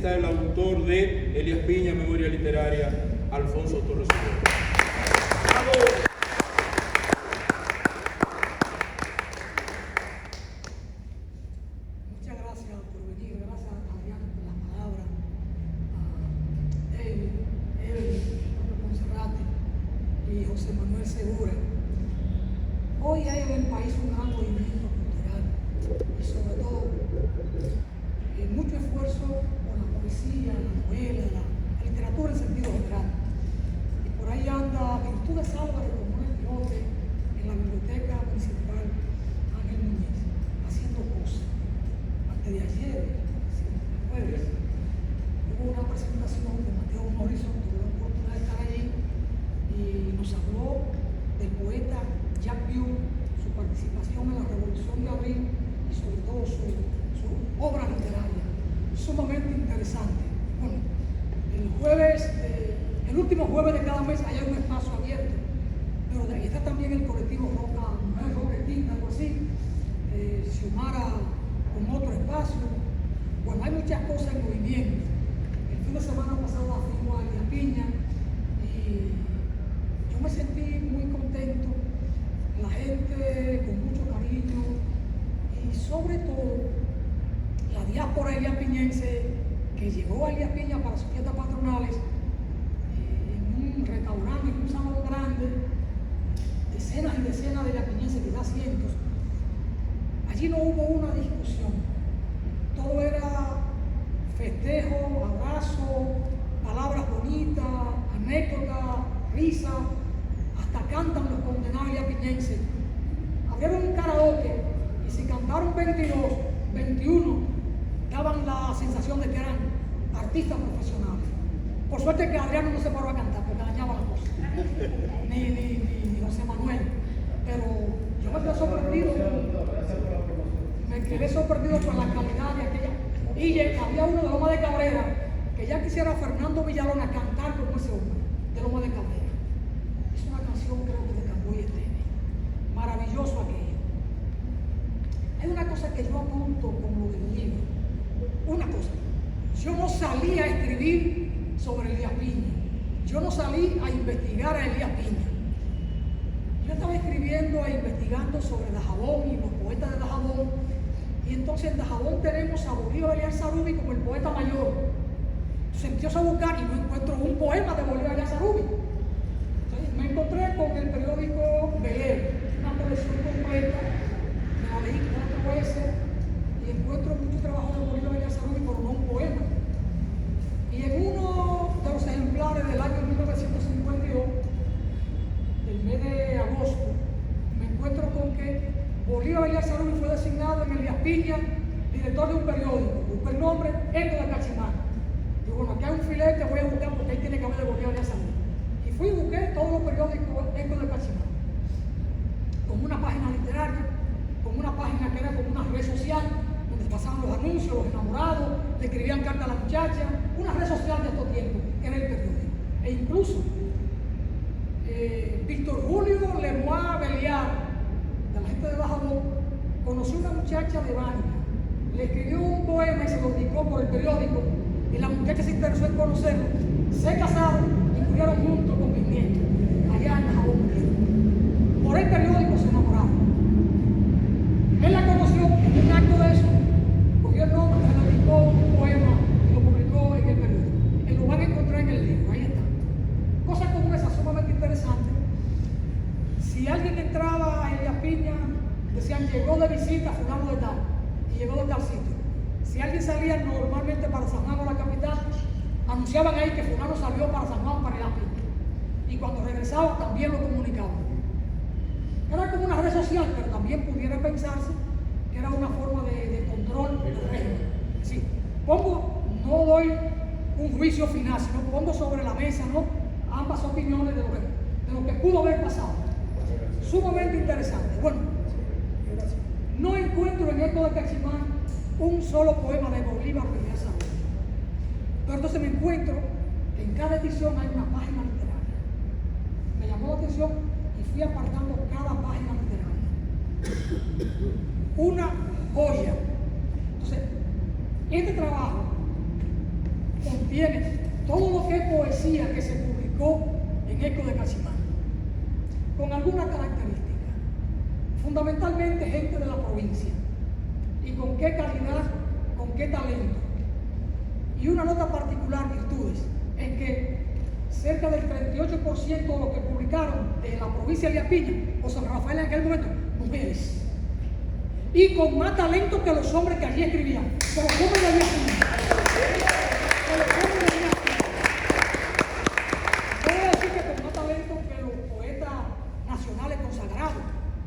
está el autor de Elías Piña, Memoria Literaria, Alfonso Torres. Muchas gracias por venir, gracias a Adrián por las palabras, a Evelyn, Monserrate y José Manuel Segura. Hoy hay en el país un gran movimiento cultural y sobre todo mucho esfuerzo por la poesía, la novela, la literatura en sentido general. Y por ahí anda Virtudes Álvarez con un Quijote en la Biblioteca Municipal Ángel Núñez, haciendo cosas. Antes de ayer, el jueves, hubo una presentación de Mateo Morrison, tuve la oportunidad de estar allí y nos habló del poeta Jack Hume, su participación en la Revolución de Abril y sobre todo su obra literaria, sumamente interesante. Bueno, el último jueves de cada mes hay un espacio abierto, pero de ahí está también el colectivo Roca Quinta, algo así, Xiomara con otro espacio. Bueno, hay muchas cosas en movimiento. El fin de semana pasado fuimos a Elías Piña y yo me sentí muy contento, la gente con mucho cariño y sobre todo la diáspora eliapiñense que llegó a Elías Piña para sus fiestas patronales en un restaurante, en un salón grande, decenas y decenas de eliapiñenses, quizás cientos. Allí no hubo una discusión, todo era festejo, abrazo, palabras bonitas, anécdotas, risa, hasta cantan los condenados eliapiñenses. Abrieron un karaoke y si cantaron 22, 21, daban la sensación de que eran artistas profesionales. Por suerte que Adriano no se paró a cantar porque dañaba la voz, ni José Manuel, pero yo me quedé sorprendido por la calidad de aquella. Y había uno de Loma de Cabrera que ya quisiera a Fernando Villalón a cantar como ese hombre de Loma de Cabrera. Es una canción, creo que de Camboy Estene. Maravilloso aquello. Hay una cosa que yo apunto como del libro. Una cosa, yo no salí a escribir sobre Elías Piña, yo no salí a investigar a Elías Piña. Yo estaba escribiendo e investigando sobre Dajabón y los poetas de Dajabón, y entonces en Dajabón tenemos a Bolívar Eliazarubi como el poeta mayor. Entonces empiezo a buscar y no encuentro un poema de Bolívar Eliazarubi. Entonces me encontré con el periódico Belén, una colección completa, me la leí 4 veces, y encuentro mucho trabajo de Bolívar Eliazarubi, pero no un poema. Y en uno de los ejemplares del año 1952, del mes de agosto, me encuentro con que Bolívar Eliazarubi fue designado en Elías Piña director de un periódico. Busco el nombre, Eco de Cachimán. Digo, bueno, aquí hay un filete, voy a buscar porque ahí tiene que haber de Bolívar Eliazarubi. Y fui y busqué todos los periódicos Eco de Cachimán, con una página literaria, con una página que era como una red social, donde pasaban los anuncios, los enamorados, le escribían cartas a la muchacha, una red social de estos tiempos, que era el periódico. E incluso Víctor Julio Lemois Beliar, de la gente de Dajabón, conoció una muchacha de Bania, le escribió un poema y se lo dedicó por el periódico, y la muchacha se interesó en conocerlo, se casaron y murieron juntos con mis nietos, allá en Dajabón. Por el periódico se enamoraron. Él la conoció en un acto de eso, cogió el nombre, le dedicó un poema y lo publicó en el periódico. Él lo van a encontrar en el libro, ahí está. Cosas como esas sumamente interesantes. Si alguien entraba a Elías Piña, decían llegó de visita a fulano de tal, y llegó de tal sitio. Si alguien salía normalmente para San Juan o la capital, anunciaban ahí que fulano salió para San Juan, para Elías Piña. Y cuando regresaba también lo comunicaban. Era como una red social, pero también pudiera pensarse que era una forma de control del régimen. Es decir, no doy un juicio final, sino pongo sobre la mesa, ¿no?, ambas opiniones de lo que pudo haber pasado. Sumamente interesante. Bueno, no encuentro en Eco de Cachimán un solo poema de Bolívar Eliazarubi. Pero entonces me encuentro que en cada edición hay una página literaria. Me llamó la atención y fui apartando cada página literaria. Una joya. Entonces, este trabajo tiene todo lo que es poesía que se publicó en Eco de Cachimán, con algunas características, fundamentalmente gente de la provincia, y con qué calidad, con qué talento. Y una nota particular, virtudes, es que cerca del 38% de lo que publicaron de la provincia de Elías Piña o San Rafael en aquel momento, mujeres. Y con más talento que los hombres que allí escribían. Que los hombres de Elías Piña. Que los hombres de Elías Piña. Yo voy a decir que con más talento que los poetas nacionales consagrados.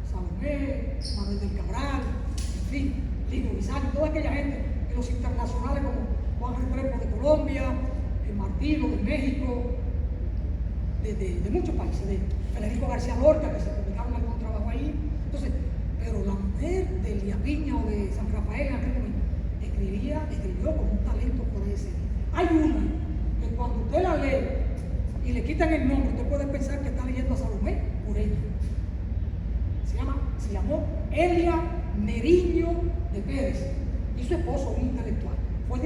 Salomé, Manuel del Cabral, en fin, Lino Bisario, toda aquella gente. Y los internacionales como Juan Restrepo de Colombia, Martino de México, de muchos países, de Federico García Lorca, que se publicaron algún trabajo ahí. Entonces, pero la mujer de Elías Piña o de San Rafael en aquel momento escribió con un talento por ese. Hay una que cuando usted la lee y le quitan el nombre, usted puede pensar que está leyendo a Salomé por ella. Se llamó Elia Neriño de Pérez, y su esposo, un intelectual. Fue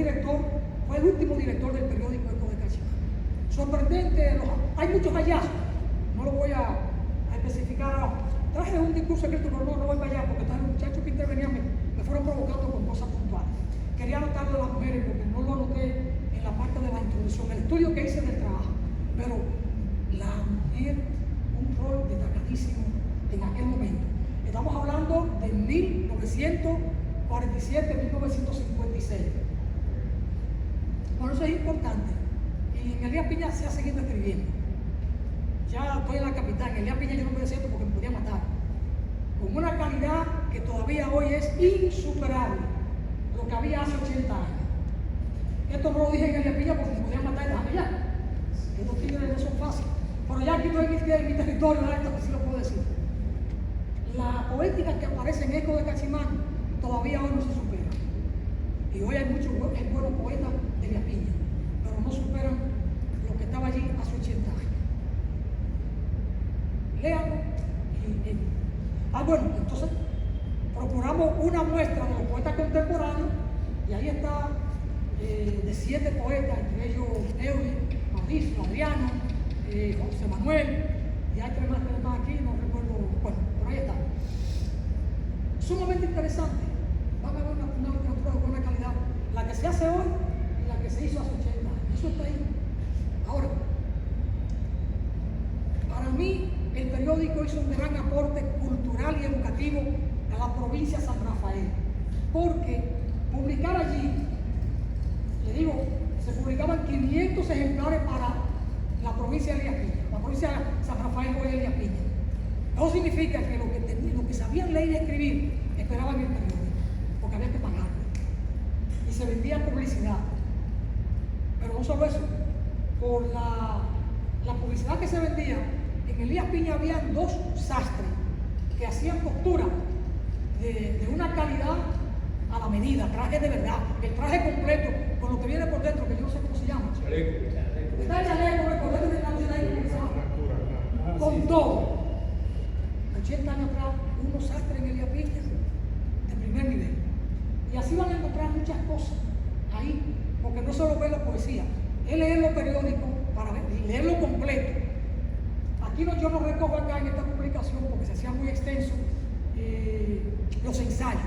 el último director del periódico Eco de Cachimán. Sorprendente, hay muchos hallazgos, no lo voy a especificar ahora. Traje un discurso escrito, pero no voy para allá, porque los muchachos que intervenían me fueron provocando con cosas puntuales. Quería anotar de las mujeres, porque no lo anoté en la parte de la introducción, el estudio que hice del trabajo. Pero la mujer, un rol destacadísimo en aquel momento. Estamos hablando de 1947-1956. Por eso es importante. Y en Elías Piña se ha seguido escribiendo. Ya estoy en la capital. En Elías Piña yo no voy a decir esto porque me podía matar. Con una calidad que todavía hoy es insuperable. Lo que había hace 80 años. Esto no lo dije en Elías Piña porque me podían matar y dejarme allá. Estos tigres no son fáciles. Pero ya aquí estoy en mi territorio, esto que sí lo puedo decir. La poética que aparece en Eco de Cachimán todavía hoy no se supera. Y hoy hay muchos buenos poetas de Elías Piña, pero no superan lo que estaba allí hace 80 años. Léanlo bueno, entonces procuramos una muestra de los poetas contemporáneos y ahí está de 7 poetas, entre ellos Eury, Mauricio, Adriano, José Manuel, y hay 3 más aquí, no recuerdo, bueno, por ahí está. Sumamente interesante. Van a ver una literatura de buena calidad, la que se hace hoy y la que se hizo hace 80 años. Eso está ahí. Ahora, para mí, el periódico hizo un gran aporte cultural y educativo a la provincia de San Rafael, porque publicar allí, le digo, se publicaban 500 ejemplares para la provincia de Elías Piña, la provincia de San Rafael hoy Elías Piña. Eso significa que lo que sabían leer y escribir esperaban el periódico, porque había que pagarlo. Y se vendía publicidad. Pero no solo eso, por la publicidad que se vendía, en Elías Piña habían 2 sastres que hacían costura de una calidad a la medida, traje de verdad, el traje completo, con lo que viene por dentro, que yo no sé cómo se llama. Está el chaleco, el color de la con todo. 80 años atrás, unos sastres en Elías Piña de primer nivel. Y así van a encontrar muchas cosas ahí, porque no solo ver la poesía, es leer los periódicos para ver, y leerlo completo. Aquí yo no recojo acá en esta publicación porque se hacía muy extenso los ensayos.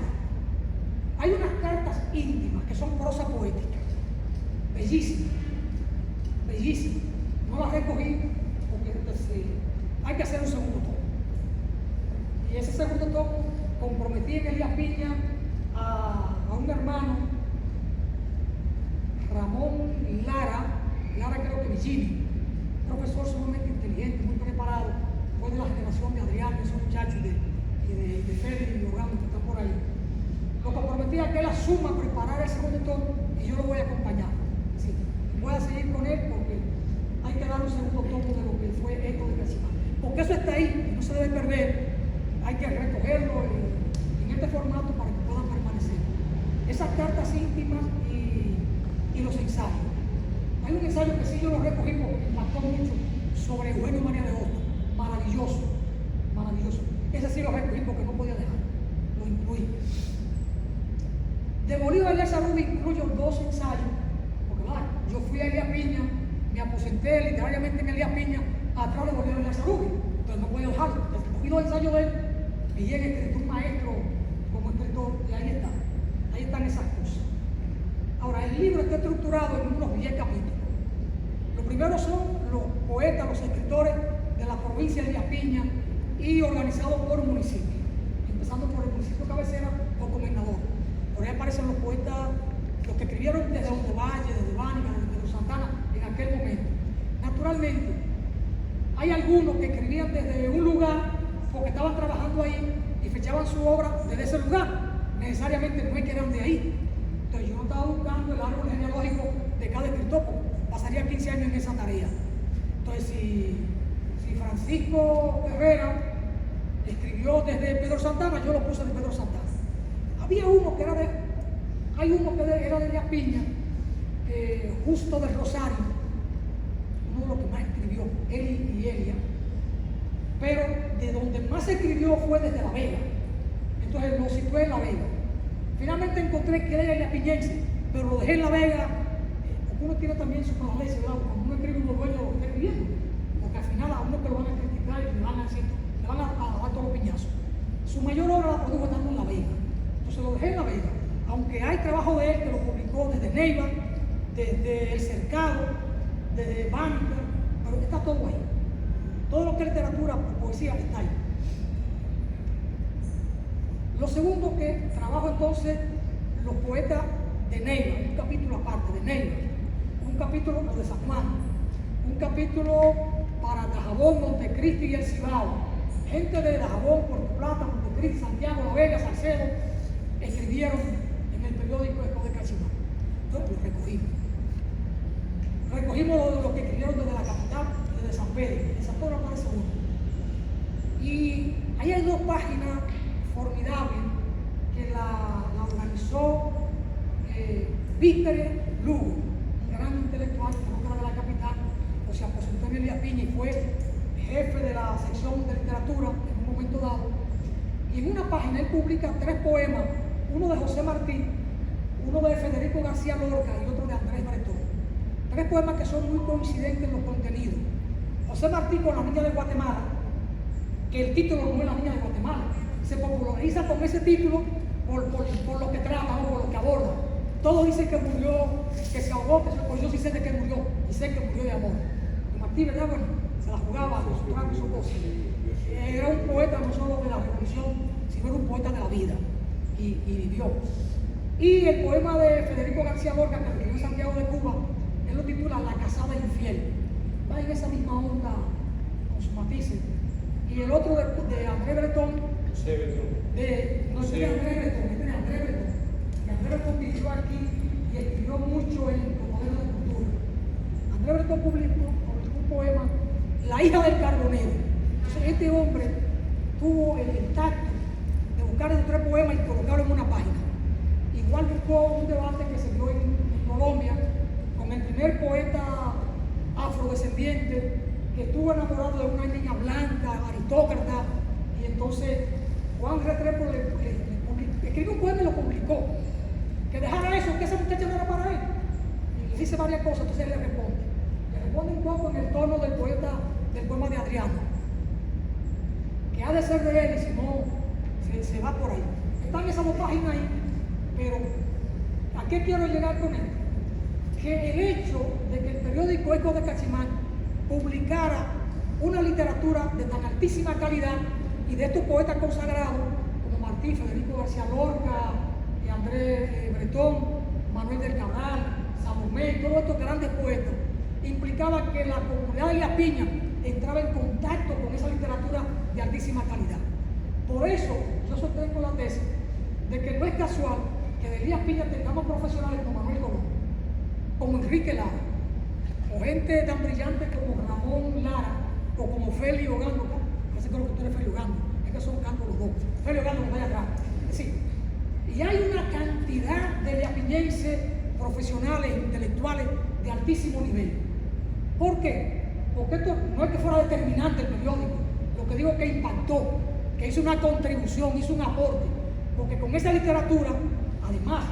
Hay unas cartas íntimas que son prosa poética, bellísimas, bellísimas. No las recogí porque hay que hacer un segundo tomo. Y ese segundo tomo comprometí en Elías Piña a un hermano, Ramón Lara creo que Vigini, profesor sumamente inteligente, muy preparado, fue de la generación de Adrián, esos muchachos de Fede y Logrando que están por ahí. Lo comprometí a que él asuma preparar el segundo tomo y yo lo voy a acompañar. Sí, voy a seguir con él porque hay que dar un segundo tomo de lo que fue Eco de Cachimán. Porque eso está ahí y no se debe perder. Hay que recogerlo en este formato para que puedan permanecer. Esas cartas íntimas y los ensayos. Hay un ensayo que sí yo lo recogí porque me impactó mucho sobre Eugenio María de Hostos. Maravilloso, maravilloso. Ese sí lo recogí porque no podía dejar. Lo incluí. De Bolívar Elías Rubio incluyo 2 ensayos, porque yo fui fui a Elías Piña, me aposenté literariamente en Elías Piña, atrás de Bolívar de Salud. Entonces no podía dejarlo. Cogí los ensayos de él, y en escrito un maestro como escritor, y ahí está. Ahí están esas cosas. Ahora, el libro está estructurado en unos 10 capítulos. Los primeros son los poetas, los escritores de la provincia de Elías Piña y organizados por municipio, empezando por el municipio cabecera o comendador. Por ahí aparecen los poetas, los que escribieron desde Hondo Valle, desde Bánica, desde Pedro Santana en aquel momento. Naturalmente, hay algunos que escribían desde un lugar porque estaban trabajando ahí y fechaban su obra desde ese lugar. Necesariamente no es que eran de ahí. Entonces yo no estaba buscando el árbol genealógico de cada escritor, pasaría 15 años en esa tarea. Entonces si Francisco Herrera escribió desde Pedro Santana, yo lo puse de Pedro Santana. Había uno que era de Elías Piña, Justo del Rosario, uno de los que más escribió, Eli y Elia, pero de donde más escribió fue desde La Vega. Entonces lo situé en La Vega. Finalmente encontré que era eliapiñense, pero lo dejé en La Vega, porque uno tiene también su prevalencia, ¿verdad? Cuando uno escribe, uno dueño de lo que está escribiendo, porque al final a uno que lo van a criticar y le van a dar todos los piñazos. Su mayor obra la produjo estando en La Vega. Entonces lo dejé en La Vega, aunque hay trabajo de él que lo publicó desde Neiva, desde El Cercado, desde Bánica, pero está todo ahí. Todo lo que es literatura, poesía, está ahí. Lo segundo que trabajo entonces, los poetas de Neiva, un capítulo aparte de Neiva, un capítulo de San Juan, un capítulo para Dajabón, Montecristi y El Cibao. Gente de Dajabón, Puerto Plata, Montecristi, Santiago, La Vega, Salcedo, escribieron en el periódico Eco de Cachimán. Entonces lo recogimos. Recogimos lo que escribieron desde la capital, desde San Pedro. En San Pedro aparece uno. Y ahí hay 2 páginas formidables que la organizó Víctor Lugo, un gran intelectual que no era de la capital, o se aposentó en Elías Piña y fue jefe de la sección de literatura en un momento dado. Y en una página él publica 3 poemas, uno de José Martí, uno de Federico García Lorca y otro de Andrés Bretón. 3 poemas que son muy coincidentes en los contenidos. José Martí con La Niña de Guatemala, que el título no es La Niña de Guatemala, se populariza con ese título por lo que trata, ¿no? Por lo que aborda. Todos dicen que murió, que se ahogó, pues yo sí sé de que murió, y sé que murió de amor. Y Martí, ¿verdad? Bueno, se la jugaba a los tragos y cosas. Era un poeta no solo de la revolución, sino era un poeta de la vida, y vivió. Y el poema de Federico García Lorca, que escribió en Santiago de Cuba, él lo titula La casada infiel. Va en esa misma onda con sus matices. Y el otro de Andrés Bretón, no es de Andrés Bretón, es de Andrés Bretón. Y Andrés Bretón vivió aquí y escribió mucho en los modelos de cultura. Andrés Bretón publicó un poema, La hija del carbonero. Entonces este hombre tuvo el tacto de buscar esos 3 poemas y colocarlos en una página. Igual buscó un debate que se dio en Colombia con el primer poeta afrodescendiente que estuvo enamorado de una niña blanca, aristócrata, y entonces Juan Restrepo le escribió un poema y lo publicó. Que dejara eso, que esa muchacha no era para él. Y le dice varias cosas, entonces él le responde. Le responde un poco en el tono del poema de Adriano, que ha de ser de él y si no, se va por ahí. Están esas 2 páginas ahí, pero ¿a qué quiero llegar con esto? Que el hecho de que el periódico Eco de Cachimán publicara una literatura de tan altísima calidad y de estos poetas consagrados como Martí, Federico García Lorca, Andrés Bretón, Manuel del Cabral, Salomé, todos estos grandes poetas, implicaba que la comunidad de Elías Piña entraba en contacto con esa literatura de altísima calidad. Por eso yo sostengo la tesis de que no es casual que de Elías Piña tengamos profesionales como Manuel Colón, como Enrique Lara, o gente tan brillante como Ramón Lara, o como Félix Ogando, parece que lo que tú eres Félix Ogando, es que son cantos los 2, Félix Ogando que vaya atrás. Sí. Y hay una cantidad de eliapiñenses profesionales, intelectuales de altísimo nivel. ¿Por qué? Porque esto no es que fuera determinante el periódico, lo que digo es que impactó, que hizo una contribución, hizo un aporte, porque con esa literatura, además,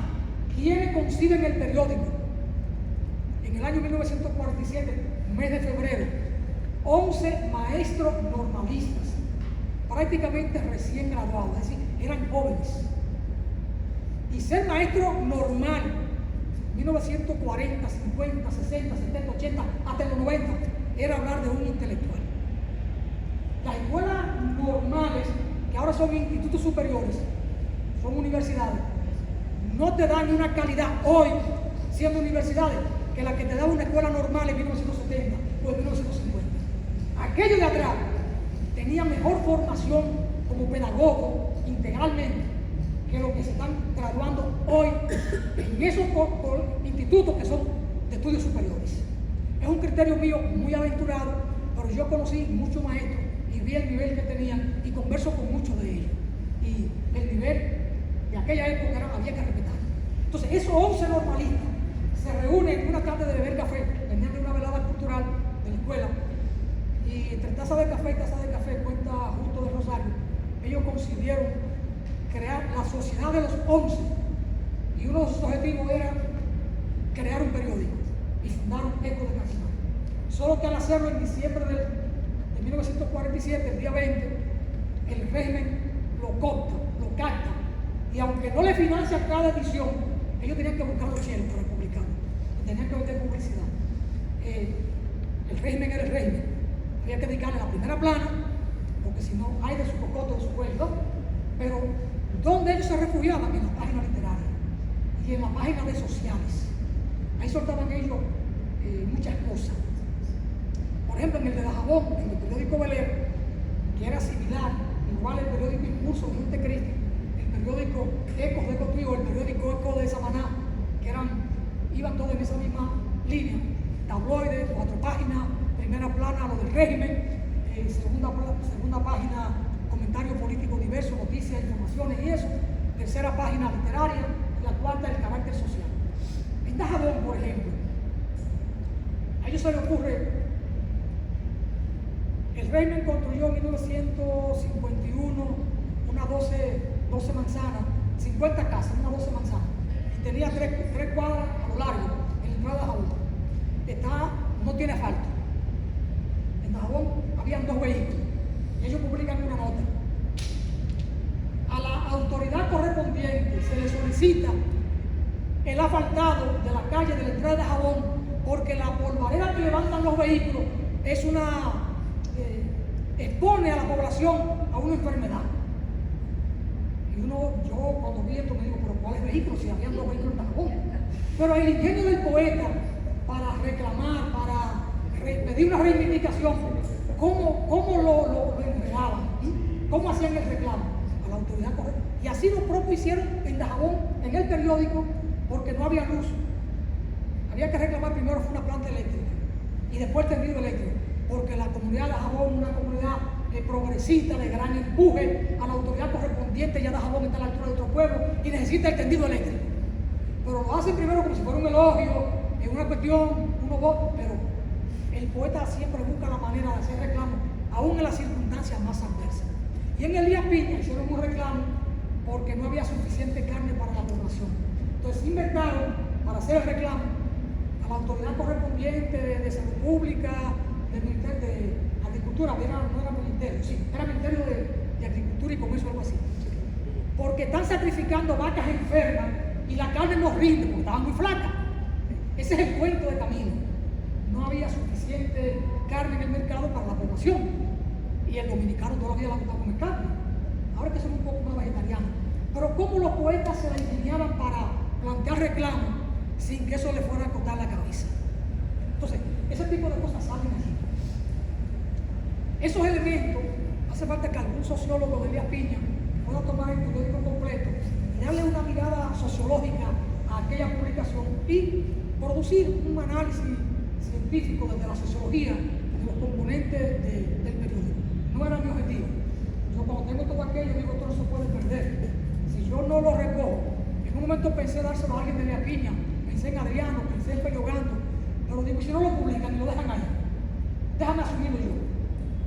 ¿quiénes conciben el periódico? en el año 1947, mes de febrero, 11 maestros normalistas, prácticamente recién graduados, es decir, eran jóvenes. Y ser maestro normal, 1940, 50, 60, 70, 80, hasta los 90, era hablar de un intelectual. Las escuelas normales, que ahora son institutos superiores, son universidades, no te dan una calidad hoy, siendo universidades, que la que te daba una escuela normal en 1970 o en 1950. Aquellos de atrás tenían mejor formación como pedagogo integralmente que lo que se están graduando hoy en esos institutos que son de estudios superiores. Es un criterio mío muy aventurado, pero yo conocí muchos maestros y vi el nivel que tenían y converso con muchos de ellos. Y el nivel de aquella época había que respetar. Entonces, esos 11 normalistas se reúnen en una tarde de beber café, venían de una velada cultural de la escuela, y entre taza de café y taza de café, cuenta Justo de Rosario, ellos consiguieron crear la sociedad de los 11, y uno de sus objetivos era crear un periódico y fundar un Eco de Casimán. Solo que al hacerlo en diciembre de 1947, el día 20, el régimen lo capta, y aunque no le financia cada edición, ellos tenían que buscar los cheles para republicanos, tenían que vender publicidad. El régimen era el régimen, había que dedicarle la primera plana, porque si no hay de su cocoto, de su cuello, pero donde ellos se refugiaban, en la página literaria y en la página de sociales. Ahí soltaban ellos muchas cosas. Por ejemplo, en el de Dajabón, en el periódico Velero, que era similar, igual el periódico Impulso de Montecristi, el periódico Ecos de Cotuí, el periódico Eco de Samaná, que iban todos en esa misma línea, tabloides, 4 páginas, primera plana lo del régimen, segunda página comentario político diverso, noticias, informaciones y eso, tercera página literaria, la cuarta el carácter social. En Dajabón, por ejemplo, a ellos se les ocurre, el régimen construyó en 1951 unas 12 manzanas, 50 casas, unas 12 manzanas, y tenía 3 cuadras a lo largo en la entrada de Dajabón. No tiene asfalto. En Dajabón habían 2 vehículos, y ellos publican una nota. A la autoridad correspondiente se le solicita el asfaltado de la calle de la entrada de Dajabón, porque la polvareda que levantan los vehículos expone a la población a una enfermedad. Y yo cuando vi esto me digo, pero ¿cuáles vehículos? Si habían 2 vehículos en Dajabón. Pero el ingenio del poeta para reclamar, para pedir una reivindicación, ¿cómo lo entregaban? ¿Cómo hacían el reclamo? A la autoridad correcta. Y así lo propio hicieron en Dajabón, en el periódico, porque no había luz. Había que reclamar primero una planta eléctrica y después el tendido eléctrico, porque la comunidad de Dajabón es una comunidad progresista, de gran empuje a la autoridad correspondiente. Ya Dajabón está a la altura de otro pueblo y necesita el tendido eléctrico. Pero lo hacen primero como si fuera un elogio, en una cuestión, pero el poeta siempre busca la manera de hacer reclamo, aún en las circunstancias más adversas. Y en Elías Piña hicieron un reclamo porque no había suficiente carne para la población. Entonces inventaron, para hacer el reclamo, a la autoridad correspondiente de salud pública, del Ministerio de Agricultura, no era ministerio, sí, era Ministerio de Agricultura y Comercio, algo así. Porque están sacrificando vacas enfermas y la carne no rinde porque estaban muy flacas. Ese es el cuento de camino. No había suficiente carne en el mercado para la población. Y el dominicano todavía la gustaba comer carne. Ahora que son un poco más vegetarianos. Pero cómo los poetas se la ingeniaban para plantear reclamos sin que eso le fuera a cortar la cabeza. Entonces, ese tipo de cosas salen allí. Esos elementos, hace falta que algún sociólogo de Elías Piña pueda tomar el periódico completo y darle una mirada sociológica a aquella publicación y producir un análisis científico desde la sociología de los componentes del periódico. No era mi objetivo. Yo cuando tengo todo aquello digo, esto no se puede perder. Si yo no lo recojo, en un momento pensé dárselo a alguien de Elías Piña, pensé en Adriano, pensé en Pellogando, pero digo, si no lo publican y lo dejan ahí, déjame asumirlo yo.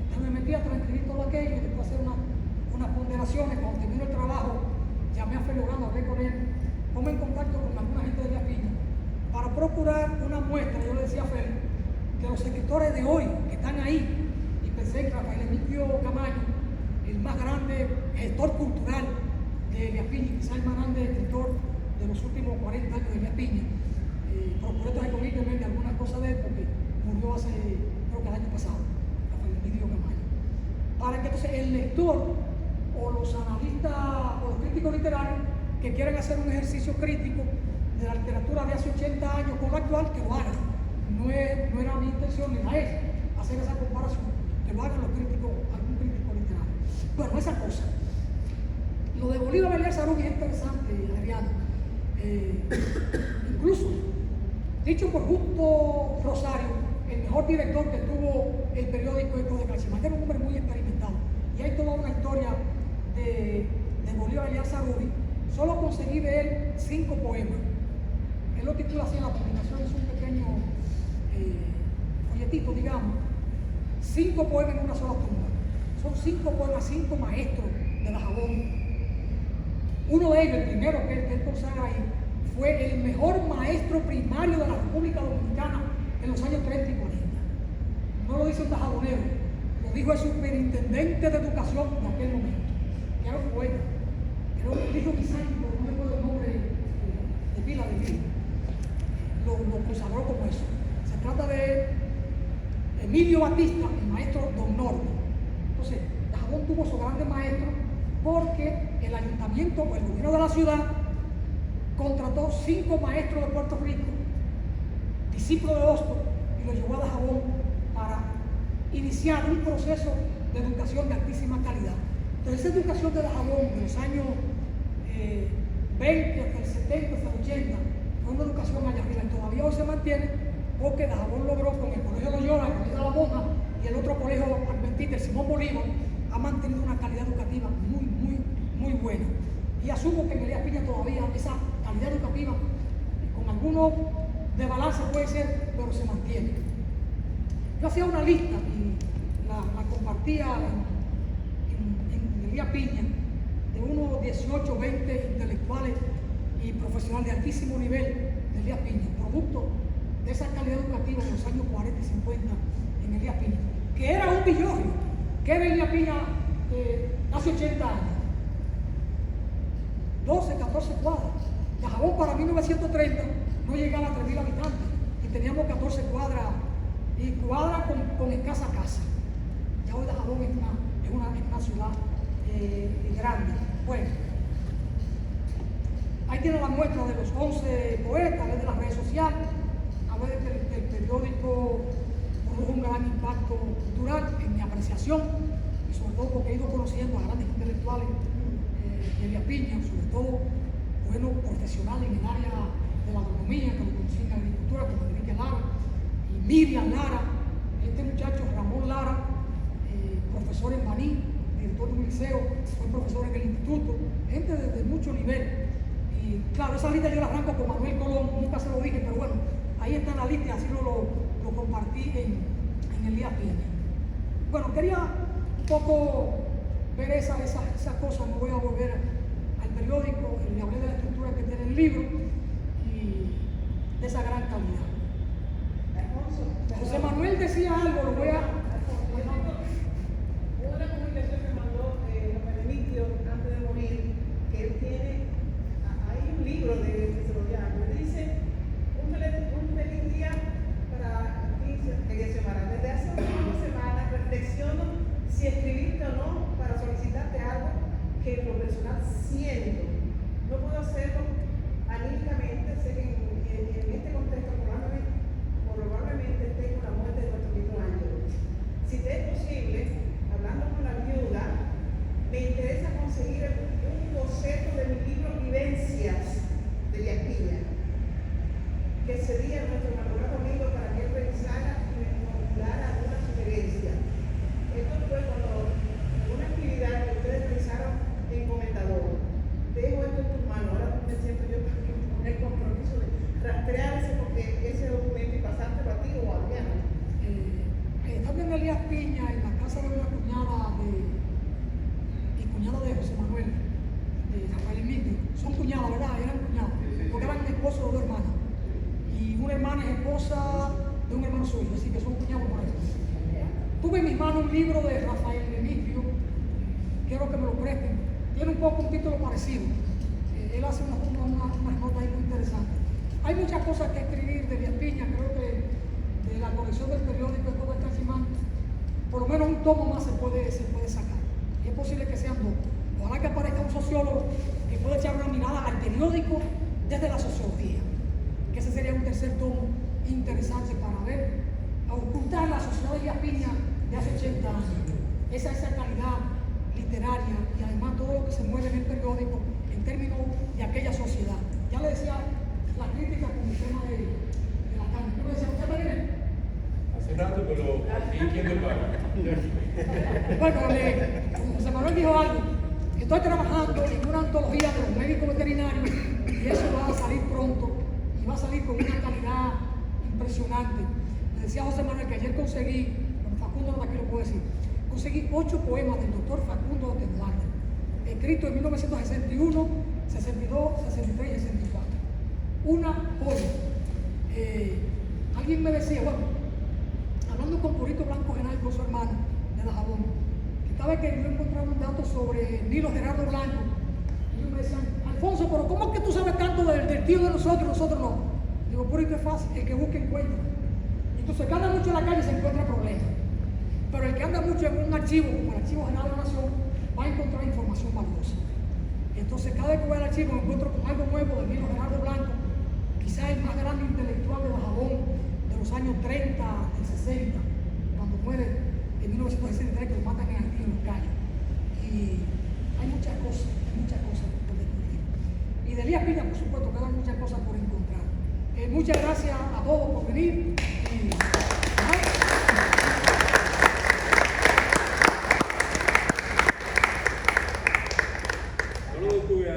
Entonces me metí a transcribir todo aquello y después hacer unas ponderaciones. Cuando terminó el trabajo, llamé a Pellogando, hablé con él, ponme en contacto con alguna gente de Elías Piña para procurar una muestra. Yo le decía a Félix que los escritores de hoy que están ahí, y pensé en Rafael Emilio Camaño, el más grande gestor cultural de Elías Piña, quizás el más grande escritor de los últimos 40 años de Elías Piña. Procuré traer conmigo algunas cosas de él porque murió hace, creo que el año pasado, Rafael Emilio Camaño. Para que entonces el lector o los analistas o los críticos literarios que quieren hacer un ejercicio crítico de la literatura de hace 80 años con la actual, que lo hagan. No era mi intención ni la es hacer esa comparación, que lo hagan los críticos, algún crítico literario. Bueno, esa cosa. Lo de Bolívar Beliar Sarugui es interesante, Adriano. Incluso, dicho por Justo Rosario, el mejor director que tuvo el periódico Eco de Cachimac, era un hombre muy experimentado. Y hay toda una historia de Bolívar Beliar Sarugui. Solo conseguí de él 5 poemas. Él lo titula así en la publicación, es un pequeño folletito, digamos. 5 poemas en una sola tumba. Son 5 poemas, 5 maestros de Dajabón. Uno de ellos, el primero que él consagra ahí, fue el mejor maestro primario de la República Dominicana en los años 30 y 40. No lo dice un dajabonero, lo dijo el superintendente de educación de aquel momento, que era un poeta. Creo que dijo Guisán, pero no recuerdo el nombre de pila de vida. Lo consagró como eso. Se trata de Emilio Batista, el maestro Don Norte. Entonces, Dajabón tuvo esos grandes maestros porque el ayuntamiento o el gobierno de la ciudad contrató 5 maestros de Puerto Rico, discípulos de Hostos, y los llevó a Dajabón para iniciar un proceso de educación de altísima calidad. Entonces, esa educación de Dajabón de los años 20 hasta el 70, hasta el 80, fue una educación allá arriba y todavía hoy se mantiene porque Dajabón logró con el Colegio Loyola, el Colegio de la Monja y el otro colegio adventista, el Simón Bolívar, ha mantenido una calidad educativa muy buena. Y asumo que en Elías Piña todavía esa calidad educativa, con algunos de balance puede ser, pero se mantiene. Yo hacía una lista y la compartía en Elías Piña, de unos 18, 20 intelectuales y profesionales de altísimo nivel de Elías Piña, producto de esa calidad educativa de los años 40 y 50 en Elías Piña, que era un villorrio. ¿Qué era Elías Piña hace 80 años? 12, 14 cuadras. Dajabón para 1930 no llegaba a 3.000 habitantes y teníamos 14 cuadras y cuadras con escasa casa. Ya hoy Dajabón es una ciudad grande. Bueno, ahí tiene la muestra de los 11 poetas, de las redes sociales, a ver que el periódico produjo un gran impacto cultural en mi apreciación y sobre todo porque he ido conociendo a grandes intelectuales de Elías Piña, sobre todo buenos profesionales en el área de la agronomía, que lo conocí en la agricultura, como Enrique Lara y Miriam Lara, este muchacho Ramón Lara, profesor en Baní, director de un liceo, fue profesor en el instituto, gente de mucho nivel. Y claro, esa lista yo la arranco con Manuel Colón, nunca se lo dije, pero bueno, ahí está la lista y así lo compartí en Elías Piña. Bueno, quería un poco ver esa cosa, me voy a volver al periódico, le hablé de la estructura que tiene el libro y de esa gran calidad. José Manuel decía algo, lo voy a... Una comunicación que mandó Rafael Emilio antes de morir, que él tiene, hay un libro de Celollano, que dice un feliz día para ti, semana. Desde hace una semana reflexiono si escribirte o no para solicitarte algo que en lo personal siento. No puedo hacerlo anímicamente, sé que en este contexto probablemente tengo la muerte de nuestro mismo Ángel. Si te es posible, hablando con la viuda, me interesa conseguir un boceto de mi libro Vivencias de Elías Piña, que sería nuestro valorado amigo para que él revisara y me formulara alguna sugerencia. Esto fue cuando una actividad que ustedes realizaron en Comentador. Dejo esto en tus manos, ahora me siento yo con el compromiso de rastrear ese documento y pasártelo a ti o a Adriana. Estando en Elías Piña, en la casa de una cuñada de José Manuel, de Rafael Emilio, son cuñadas, ¿verdad? Eran cuñadas, porque eran esposos de 2 hermanos. Y hermana es esposa de un hermano suyo, así que son cuñados por ahí. Tuve en mis manos un libro de Rafael Remigio, quiero que me lo presten. Tiene un título parecido. Él hace unas notas ahí muy interesantes. Hay muchas cosas que escribir de Elías Piña, creo que de la colección del periódico de todo el Cachimán, por lo menos un tomo más se puede sacar. Y es posible que sean dos. Ojalá que aparezca un sociólogo que pueda echar una mirada al periódico desde la sociología, que ese sería un tercer tomo interesante para ver, a ocultar la sociedad de Elías Piña de hace 80 años, esa calidad literaria y además todo lo que se mueve en el periódico en términos de aquella sociedad. Ya le decía la crítica con el tema de la carne. ¿Qué me decía usted, María? Hace rato, pero aquí, ¿quién te paga? Bueno, José Manuel dijo algo. Estoy trabajando en una antología de los médicos veterinarios y eso va a salir pronto y va a salir con una calidad impresionante. Le decía a José Manuel que ayer conseguí, bueno, Facundo no aquí lo puedo decir, conseguí 8 poemas del doctor Facundo de Duarte, escritos en 1961, 62, 63 y 64. Una joya. Alguien me decía, bueno, hablando con Purito Blanco Genal, con su hermana de Dajabón, que cada vez que yo encontraba un dato sobre Nilo Gerardo Blanco, ellos me decían, Alfonso, pero ¿cómo es que tú sabes tanto del tío de nosotros no? Digo, Purito, es fácil, el que busca encuentra. Entonces, el que anda mucho en la calle se encuentra problemas. Pero el que anda mucho en un archivo, como el Archivo General de la Nación, va a encontrar información valiosa. Entonces, cada vez que voy al archivo me encuentro con algo nuevo de Nilo Gerardo Blanco, quizás el más grande intelectual de Dajabón de los años 30 y 60, cuando muere en 1963, que lo matan en Haití, en los Cayos. Y hay muchas cosas por descubrir. Y de Elías Piña, por supuesto, quedan muchas cosas por encontrar. Muchas gracias a todos por venir.